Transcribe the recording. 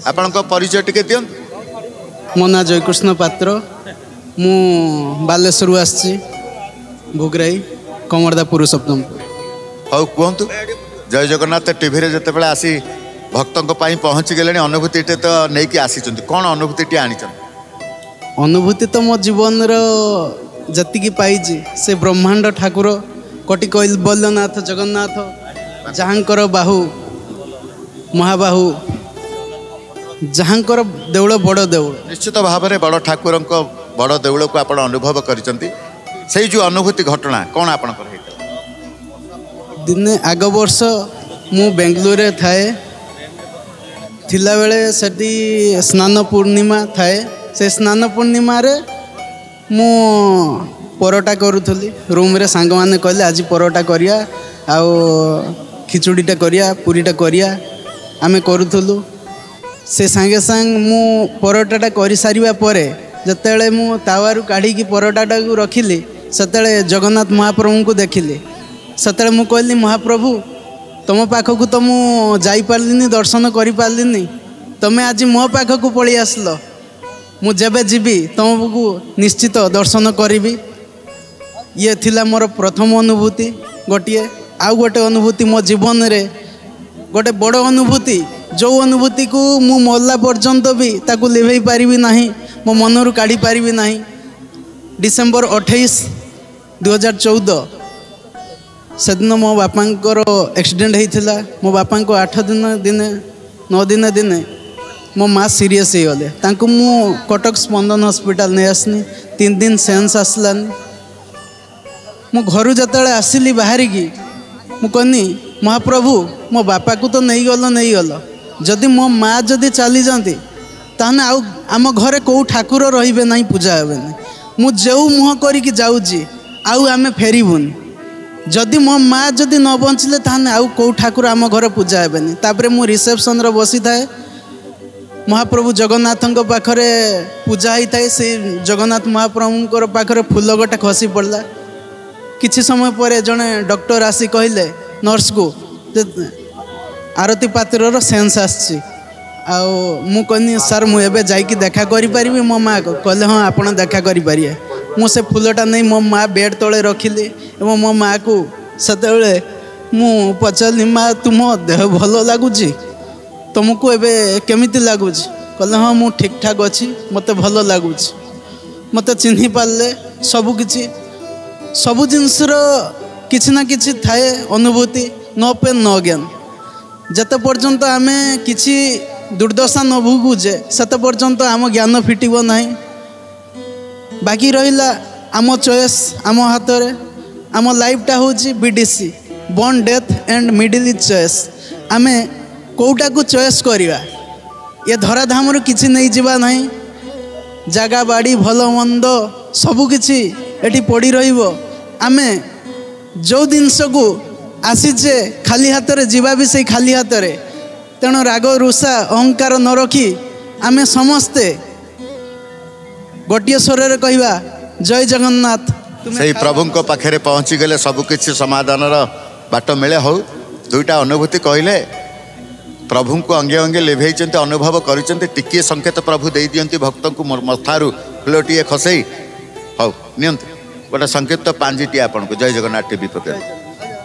आपणको परिचय टिके दियन। मो ना जयकृष्ण पात्र मु बालेश्वर आसी भोगराई कमरदा पुरुषोत्तम। हौ कहतु जय जगन्नाथ टीवी रे जते बेला आसी भक्तों पहुँची गले अनुभूति तो नहीं कि आसी कौन अनुभूति आनी अनुभूति तो मो जीवन जी पाई से ब्रह्मांड ठाकुर कोटि कैवल्यनाथ जगन्नाथ जहाँकर बाहु महाबाहु जहाँकर देउल बड़ देउल निश्चित भाव में बड़ ठाकुर बड़ देउल को आप अनुभव कर जो अनुभूति घटना कौन आप दिने आग वर्ष मु बेंगलुरु थाए थिला बेले सेठी स्नान पूर्णिमा थाए से स्नान पूर्णिमा रे मु परोटा करूथली रूम रे सांग माने कहले आज परोटा करिया आउ खिचुड़ीटा करिया पूरीटा करिया आमे करूथलु से सांगे सांग मु परोटाटा करि सारिबा परे जतेले मु तावारु काढी की परोटाटा को रखिली सतेले जगन्नाथ महाप्रभु को देखिली सतेले मु कहली महाप्रभु तुम पाखक तो मु जाई पारलिनी दर्शन करि पारलिनी तमे आज मो पाखक पळी आसलो मु जेबे जीवी तुमको निश्चित दर्शन करी ये थिला मोर प्रथम अनुभूति गोटे आउ गोटे अनुभूति मो जीवन रे गोटे बड़ अनुभूति जो अनुभूति को मु मरला पर्यंत भी ताकू लिभेई पारिबी नाही मो मनरु काढ़ी पारिबी नाही डिसेम्बर 28 2014 से दिन मो बापांकर एक्सीडेंट होता मो बापा को 8 दिन दिने 9 दिन दिने मो माँ सीरीयस हो गले तांको मु कटक स्पंदन हॉस्पिटल नहीं आसनी 3 दिन सेन्स आसलानी मु घर जत आसिली बाहर की मु कहनी महाप्रभु मो बापा को तो नहीं गल जदि मो माँ जदि चली जाती ताने आउ आम घरे कौ ठाकुर रहिबे नहीं पूजा हेबे नहीं मु जो मुह करिकी जाउची आउ आमे फेरिबुनी जदि मो माँ जदि न बंचले ताने आउ कौ ठाकुर आम घर पूजा हेबे नहीं तापरे मु रिसेप्शन रे बसी थाए महाप्रभु जगन्नाथ पाखरे पूजा होता है से जगन्नाथ महाप्रभु पाखरे फूल गोटे खसी पड़ला किछि समय पर जड़े डॉक्टर आसी कहले नर्स को आरती पात्र सेन्स आसी मु कहनी सर मु एबे जाइकी देखा करि परिबी मो माँ को कहले हाँ आपण देखा करि परिए मु से फूलटा नहीं मो माँ बेड तले रखिली एवं मो माँ को सेतेबेले मु पचारली माँ तुम देह भल लगुची तुमको एबे केमिति लगुच कहले हाँ मु ठीक ठाक अच्छी मत भल लगुच मत चिन्ह पारे सबकि सबु जिनसर किछि ना किछि थाए अनुभूति न पेन न ज्ञान जते पर्यंत आमे किछि दुर्दशा न भोगुचे सेते पर्यंत आम ज्ञान फिटिब नहीं बाकी रहिला आम चॉइस आम हाथ में आम लाइफटा होची BDC born death and middle choice आमे कोटा को चॉइस करिवा ये धराधाम किछि नहीं जीवा नहीं जगह बाड़ी भल मंद सबु किछि एटी पड़ी रहिबो आमे जो जिनस को आसीचे खाली हाथ रे जीवा भी सही खाली हाथ रे तेणु राग रुषा अहंकार न रखी आमे समस्ते गोटे स्वर रे कहवा जय जगन्नाथ सही प्रभु को पाखे पहुँची गले सबकि समाधान बाट मिले हो दुईटा अनुभूति कहले प्रभु को अंगे अंगे लिभे अनुभव कर संकेत प्रभु दे दियंती भक्त को मथारू फुलटीए खसई हौ नियंतु गोटे संकेत पांजिटी आपन को जय जगन्नाथ टीवी प्रति।